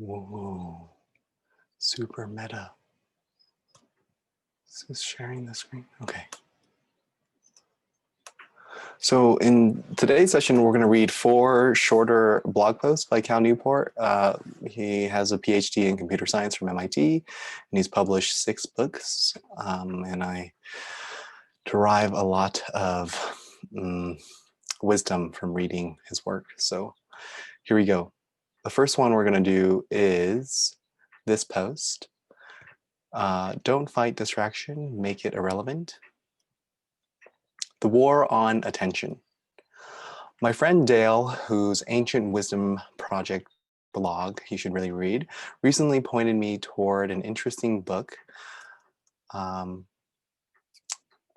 Whoa, super meta. Is this sharing the screen? Okay. So in today's session, we're going to read 4 shorter blog posts by Cal Newport. He has a PhD in computer science from MIT, and he's published 6 books. And I derive a lot of wisdom from reading his work. So here we go. The first one we're going to do is this post. Don't fight distraction, make it irrelevant. The War on Attention. My friend Dale, whose Ancient Wisdom Project blog he should really read, recently pointed me toward an interesting book,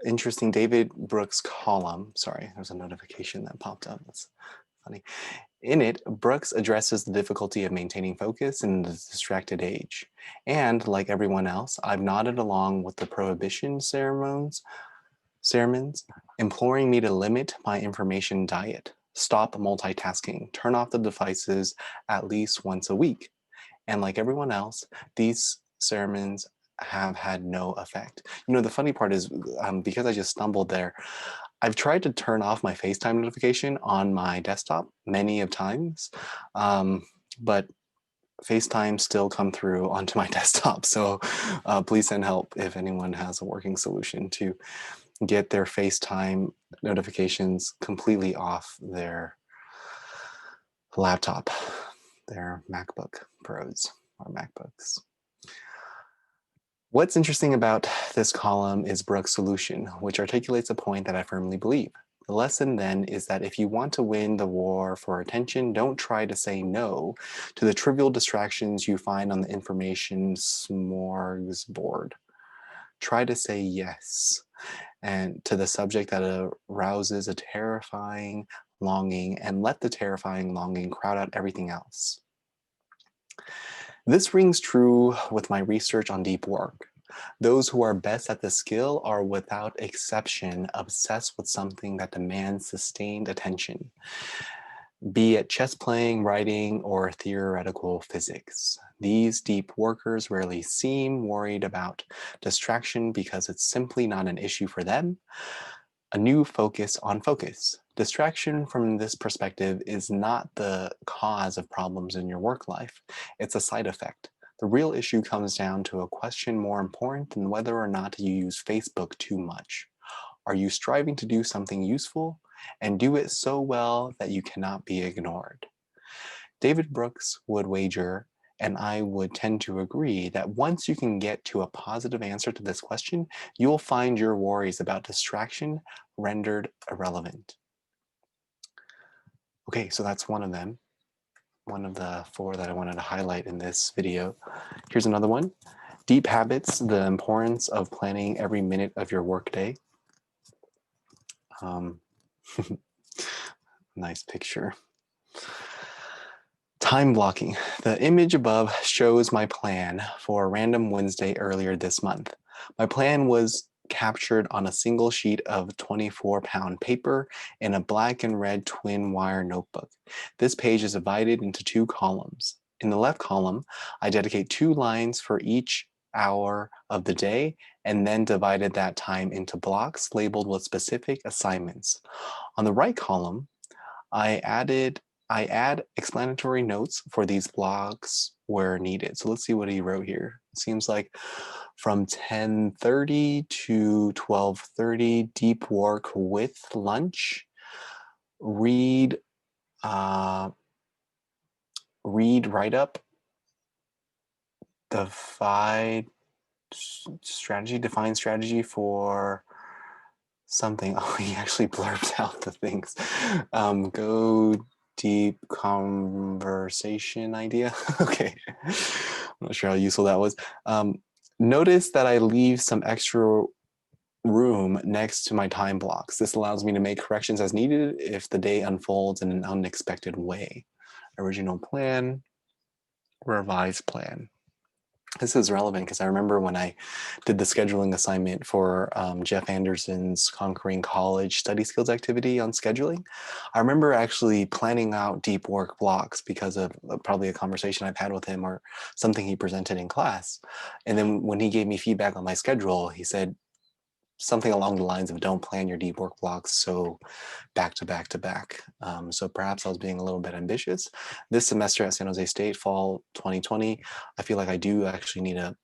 interesting David Brooks column. Sorry, there's a notification that popped up. That's funny. In it, Brooks addresses the difficulty of maintaining focus in the distracted age. And like everyone else, I've nodded along with the prohibition sermons, imploring me to limit my information diet, stop multitasking, turn off the devices at least once a week. And like everyone else, these sermons have had no effect. You know, the funny part is because I just stumbled there, I've tried to turn off my FaceTime notification on my desktop many of times, but FaceTime still come through onto my desktop. So please send help if anyone has a working solution to get their FaceTime notifications completely off their laptop, their MacBook Pros or MacBooks. What's interesting about this column is Brooks' solution, which articulates a point that I firmly believe. The lesson then is that if you want to win the war for attention, don't try to say no to the trivial distractions you find on the information smorgasbord. Try to say yes and to the subject that arouses a terrifying longing, and let the terrifying longing crowd out everything else. This rings true with my research on deep work. Those who are best at the skill are without exception obsessed with something that demands sustained attention, be it chess playing, writing, or theoretical physics. These deep workers rarely seem worried about distraction because it's simply not an issue for them. A new focus on focus. Distraction from this perspective is not the cause of problems in your work life. It's a side effect. The real issue comes down to a question more important than whether or not you use Facebook too much. Are you striving to do something useful and do it so well that you cannot be ignored? David Brooks would wager, and I would tend to agree, that once you can get to a positive answer to this question, you'll find your worries about distraction rendered irrelevant. Okay, so that's one of them. One of the 4 that I wanted to highlight in this video. Here's another one. Deep habits, the importance of planning every minute of your workday. Nice picture. Time blocking. The image above shows my plan for a random Wednesday earlier this month. My plan was captured on a single sheet of 24-pound paper in a black and red twin wire notebook. This page is divided into 2 columns. In the left column, I dedicate 2 lines for each hour of the day and then divided that time into blocks labeled with specific assignments. On the right column, I add explanatory notes for these blocks where needed. So let's see what he wrote here. It seems like from 10:30 to 12:30, deep work with lunch, read write-up, define strategy for something. Oh, he actually blurbed out the things. Go deep conversation idea. Okay, I'm not sure how useful that was. Notice that I leave some extra room next to my time blocks. This allows me to make corrections as needed if the day unfolds in an unexpected way. Original plan, revised plan. This is relevant because I remember when I did the scheduling assignment for Jeff Anderson's Conquering College Study Skills activity on scheduling. I remember actually planning out deep work blocks because of probably a conversation I've had with him or something he presented in class. And then when he gave me feedback on my schedule, he said something along the lines of don't plan your deep work blocks so back to back to back. So perhaps I was being a little bit ambitious. This semester at San Jose State, fall 2020, I feel like I do actually need to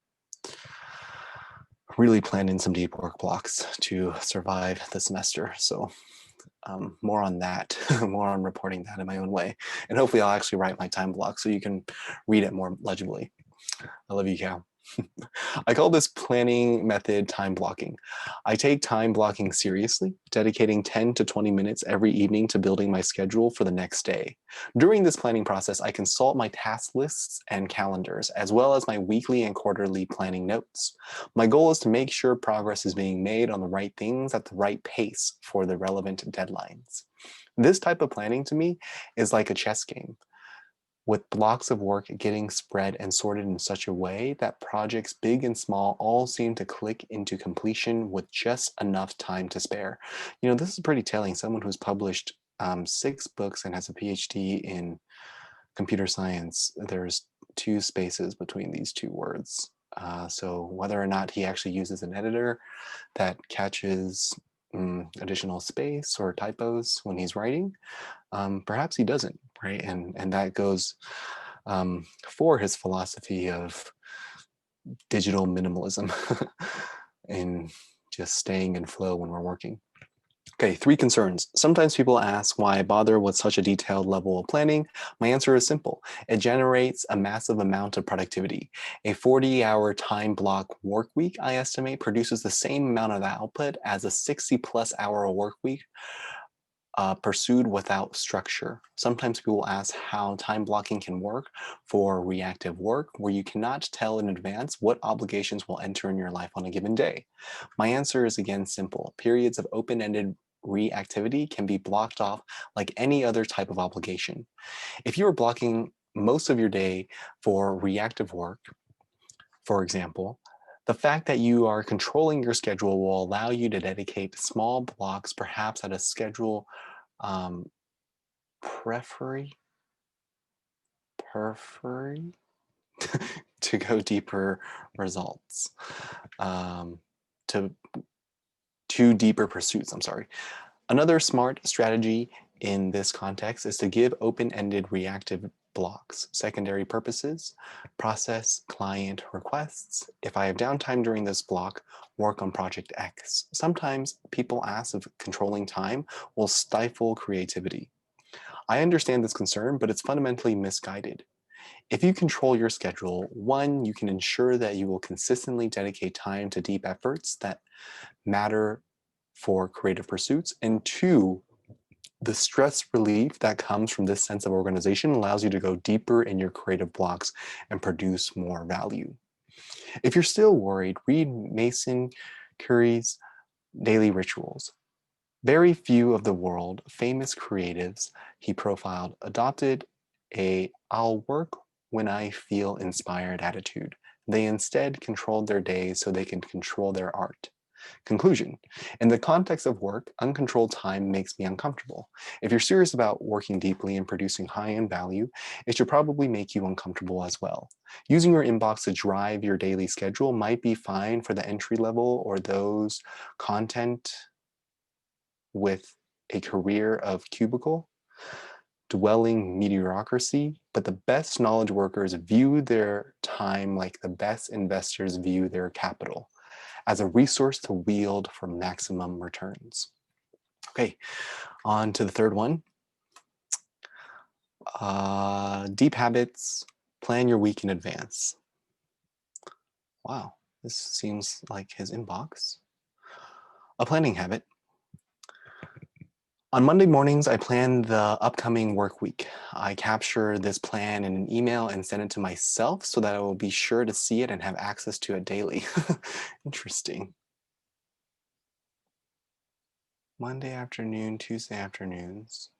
really plan in some deep work blocks to survive the semester. So more on that, more on reporting that in my own way. And hopefully I'll actually write my time block so you can read it more legibly. I love you, Cal. I call this planning method time blocking. I take time blocking seriously, dedicating 10 to 20 minutes every evening to building my schedule for the next day. During this planning process, I consult my task lists and calendars, as well as my weekly and quarterly planning notes. My goal is to make sure progress is being made on the right things at the right pace for the relevant deadlines. This type of planning to me is like a chess game, with blocks of work getting spread and sorted in such a way that projects big and small all seem to click into completion with just enough time to spare. You know, this is pretty telling. Someone who's published 6 books and has a PhD in computer science, there's 2 spaces between these 2 words. So whether or not he actually uses an editor that catches additional space or typos when he's writing, perhaps he doesn't, right? And that goes for his philosophy of digital minimalism and just staying in flow when we're working. Okay, 3 concerns. Sometimes people ask why I bother with such a detailed level of planning. My answer is simple. It generates a massive amount of productivity. A 40-hour time block work week, I estimate, produces the same amount of output as a 60+ hour work week pursued without structure. Sometimes people ask how time blocking can work for reactive work, where you cannot tell in advance what obligations will enter in your life on a given day. My answer is again simple. Periods of open-ended reactivity can be blocked off like any other type of obligation. If you are blocking most of your day for reactive work, for example, the fact that you are controlling your schedule will allow you to dedicate small blocks, perhaps at a schedule um, periphery, periphery to go deeper results, um, to deeper pursuits. I'm sorry. Another smart strategy in this context is to give open-ended reactive blocks, secondary purposes, process client requests. If I have downtime during this block, work on project X. Sometimes people ask if controlling time will stifle creativity. I understand this concern, but it's fundamentally misguided. If you control your schedule, 1, you can ensure that you will consistently dedicate time to deep efforts that matter for creative pursuits, and 2, the stress relief that comes from this sense of organization allows you to go deeper in your creative blocks and produce more value. If you're still worried, read Mason Curie's Daily Rituals. Very few of the world famous creatives he profiled adopted a "I'll work when I feel inspired" attitude. They instead controlled their days so they can control their art. Conclusion. In the context of work, uncontrolled time makes me uncomfortable. If you're serious about working deeply and producing high-end value, it should probably make you uncomfortable as well. Using your inbox to drive your daily schedule might be fine for the entry level or those content with a career of cubicle dwelling mediocrity, but the best knowledge workers view their time like the best investors view their capital, as a resource to wield for maximum returns. Okay, on to the third one. Deep habits, plan your week in advance. Wow, this seems like his inbox. A planning habit. On Monday mornings, I plan the upcoming work week. I capture this plan in an email and send it to myself so that I will be sure to see it and have access to it daily. Interesting. Monday afternoon, Tuesday afternoons.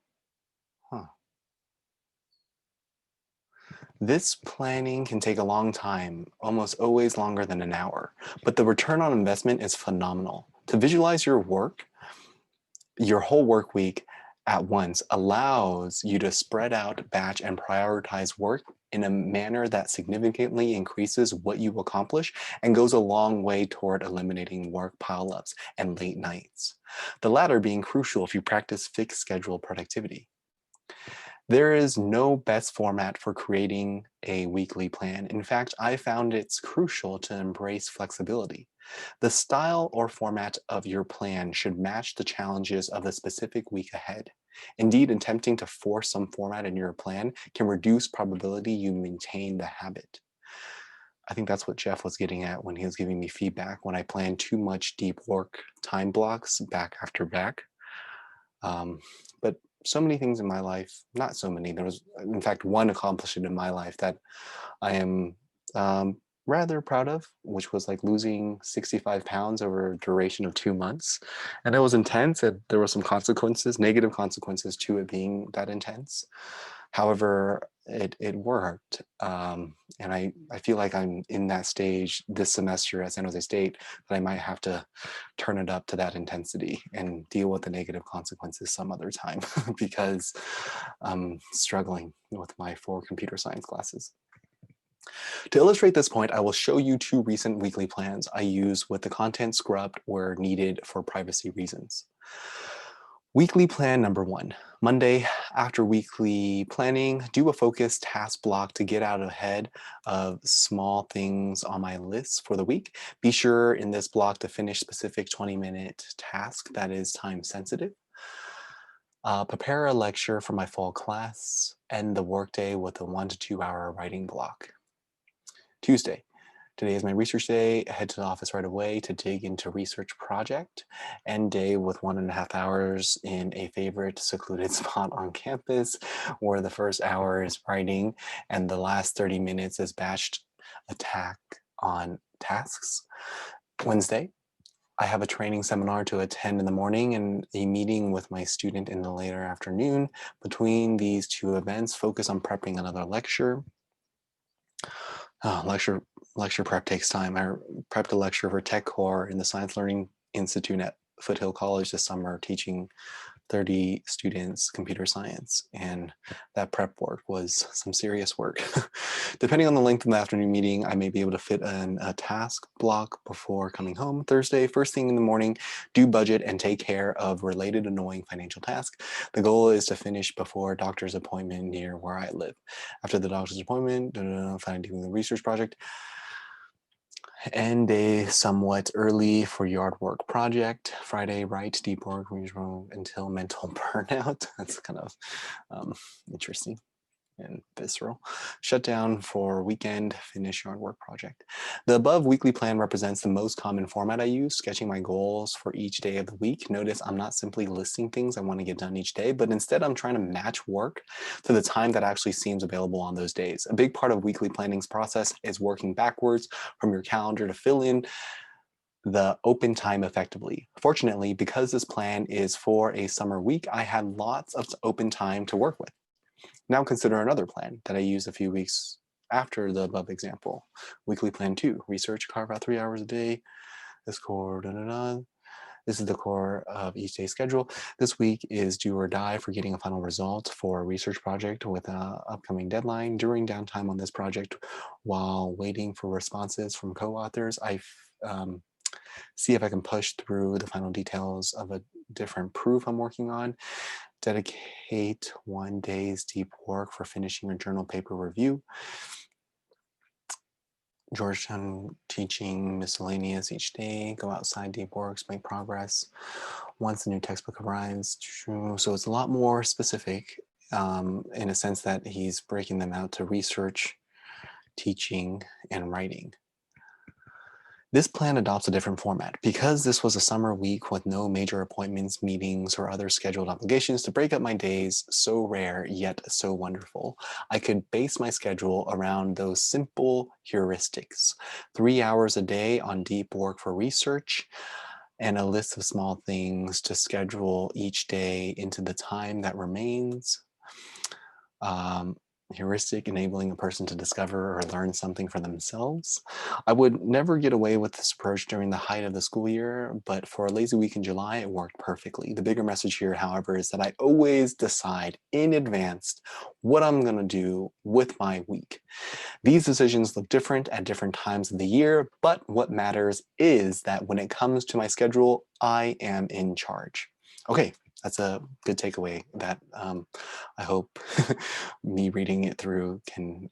Huh. This planning can take a long time, almost always longer than an hour, but the return on investment is phenomenal. To visualize your whole work week at once allows you to spread out, batch, and prioritize work in a manner that significantly increases what you accomplish and goes a long way toward eliminating work pileups and late nights. The latter being crucial if you practice fixed schedule productivity. There is no best format for creating a weekly plan. In fact, I found it's crucial to embrace flexibility. The style or format of your plan should match the challenges of the specific week ahead. Indeed, attempting to force some format in your plan can reduce probability you maintain the habit. I think that's what Jeff was getting at when he was giving me feedback when I planned too much deep work time blocks back after back. But so many things in my life, not so many, there was, in fact, one accomplishment in my life that I am rather proud of, which was like losing 65 pounds over a duration of 2 months. And it was intense. There were some consequences, negative consequences to it being that intense. However, it worked. And I feel like I'm in that stage this semester at San Jose State that I might have to turn it up to that intensity and deal with the negative consequences some other time because I'm struggling with my 4 computer science classes. To illustrate this point, I will show you 2 recent weekly plans I use with the content scrubbed where needed for privacy reasons. Weekly plan number 1. Monday, after weekly planning, do a focused task block to get out ahead of small things on my list for the week. Be sure in this block to finish specific 20-minute task that is time sensitive. Prepare a lecture for my fall class. End the workday with a 1 to 2 hour writing block. Tuesday. Today is my research day. I head to the office right away to dig into research project. End day with 1.5 hours in a favorite secluded spot on campus where the first hour is writing and the last 30 minutes is batched attack on tasks. Wednesday, I have a training seminar to attend in the morning and a meeting with my student in the later afternoon. Between these 2 events, focus on prepping another lecture. Lecture prep takes time. I prepped a lecture for Tech Core in the Science Learning Institute at Foothill College this summer, teaching 30 students computer science, and that prep work was some serious work. Depending on the length of the afternoon meeting, I may be able to fit in a task block before coming home. Thursday, first thing in the morning, do budget and take care of related annoying financial tasks. The goal is to finish before a doctor's appointment near where I live. After the doctor's appointment, finally doing the research project. End day somewhat early for yard work project. Friday, write deep work until mental burnout. That's kind of interesting and visceral. Shut down for weekend, finish yard work project. The above weekly plan represents the most common format I use, sketching my goals for each day of the week. Notice I'm not simply listing things I want to get done each day, but instead I'm trying to match work to the time that actually seems available on those days. A big part of weekly planning's process is working backwards from your calendar to fill in the open time effectively. Fortunately, because this plan is for a summer week, I had lots of open time to work with. Now consider another plan that I used a few weeks after the above example. Weekly plan 2, research, carve out 3 hours a day. This core, This is the core of each day's schedule. This week is do or die for getting a final result for a research project with an upcoming deadline. During downtime on this project, while waiting for responses from co-authors, I see if I can push through the final details of a different proof I'm working on. Dedicate 1 day's deep work for finishing a journal paper review. Georgetown teaching miscellaneous each day. Go outside deep works, make progress. Once the new textbook arrives, so it's a lot more specific in a sense that he's breaking them out to research, teaching, and writing. This plan adopts a different format. Because this was a summer week with no major appointments, meetings, or other scheduled obligations to break up my days, so rare yet so wonderful, I could base my schedule around those simple heuristics. 3 hours a day on deep work for research, and a list of small things to schedule each day into the time that remains. heuristic enabling a person to discover or learn something for themselves. I would never get away with this approach during the height of the school year, but for a lazy week in July, it worked perfectly. The bigger message here, however, is that I always decide in advance what I'm going to do with my week. These decisions look different at different times of the year, but what matters is that when it comes to my schedule, I am in charge. Okay, that's a good takeaway that I hope me reading it through can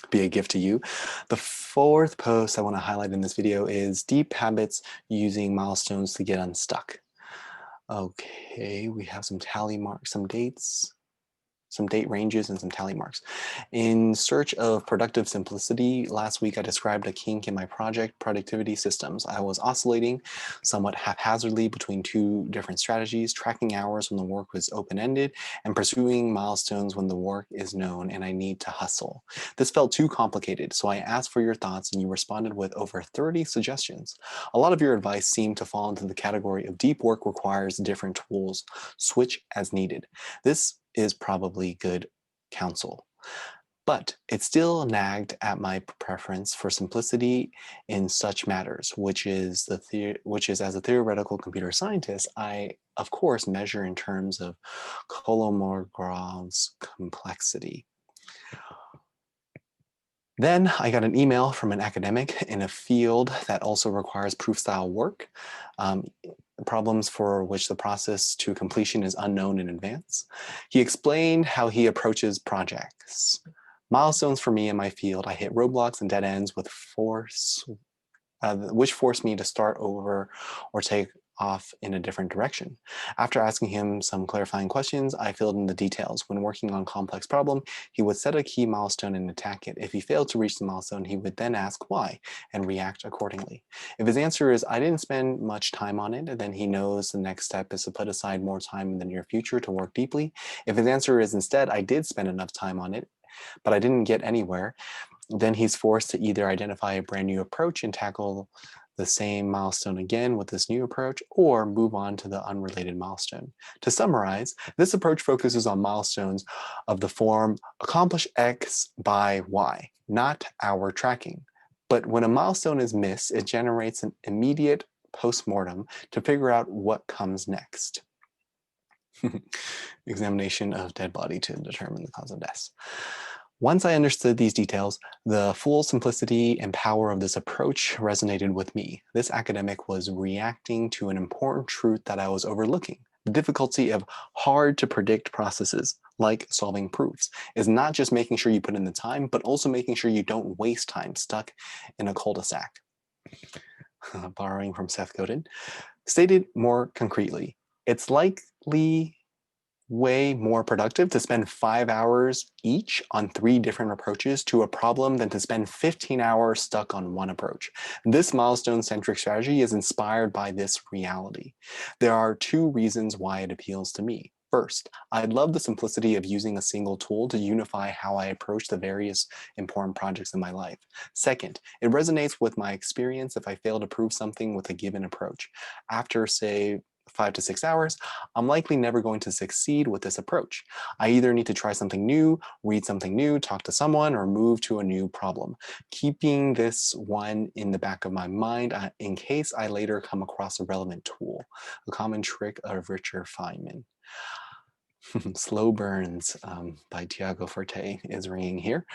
be a gift to you. The fourth post I want to highlight in this video is deep habits using milestones to get unstuck. Okay, we have some tally marks, some dates, some date ranges, and some tally marks. In search of productive simplicity, last week I described a kink in my project productivity systems. I was oscillating somewhat haphazardly between two different strategies, tracking hours when the work was open-ended and pursuing milestones when the work is known and I need to hustle. This felt too complicated, so I asked for your thoughts and you responded with over 30 suggestions. A lot of your advice seemed to fall into the category of deep work requires different tools, switch as needed. This is probably good counsel, but it still nagged at my preference for simplicity in such matters, which is as a theoretical computer scientist, I of course measure in terms of Kolmogorov complexity. Then I got an email from an academic in a field that also requires proof-style work, problems for which the process to completion is unknown in advance. He explained how he approaches projects. Milestones for me in my field, I hit roadblocks and dead ends with force, which forced me to start over or take off in a different direction. After asking him some clarifying questions, I filled in the details. When working on a complex problem, he would set a key milestone and attack it. If he failed to reach the milestone, he would then ask why and react accordingly. If his answer is, I didn't spend much time on it, then he knows the next step is to put aside more time in the near future to work deeply. If his answer is instead, I did spend enough time on it, but I didn't get anywhere, then he's forced to either identify a brand new approach and tackle the same milestone again with this new approach, or move on to the unrelated milestone. To summarize, this approach focuses on milestones of the form accomplish X by Y, not hour tracking. But when a milestone is missed, it generates an immediate postmortem to figure out what comes next. Examination of dead body to determine the cause of death. Once I understood these details, the full simplicity and power of this approach resonated with me. This academic was reacting to an important truth that I was overlooking. The difficulty of hard to predict processes, like solving proofs, is not just making sure you put in the time, but also making sure you don't waste time stuck in a cul-de-sac. Borrowing from Seth Godin. Stated more concretely, it's likely way more productive to spend 5 hours each on 3 different approaches to a problem than to spend 15 hours stuck on one approach. This milestone-centric strategy is inspired by this reality. There are 2 reasons why it appeals to me. First, I love the simplicity of using a single tool to unify how I approach the various important projects in my life. Second, it resonates with my experience if I fail to prove something with a given approach. After, say, 5 to 6 hours, I'm likely never going to succeed with this approach. I either need to try something new, read something new, talk to someone, or move to a new problem. Keeping this one in the back of my mind in case I later come across a relevant tool. A common trick of Richard Feynman. Slow Burns by Tiago Forte is ringing here.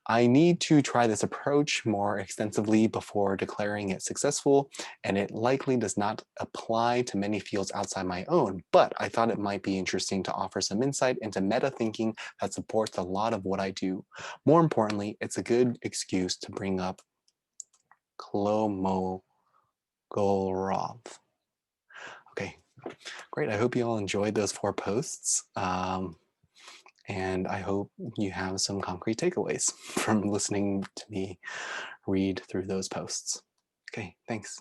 I need to try this approach more extensively before declaring it successful, and it likely does not apply to many fields outside my own, but I thought it might be interesting to offer some insight into meta thinking that supports a lot of what I do. More importantly, it's a good excuse to bring up Kolmogorov. Okay, great. I hope you all enjoyed those 4 posts. And I hope you have some concrete takeaways from listening to me read through those posts. Okay, thanks.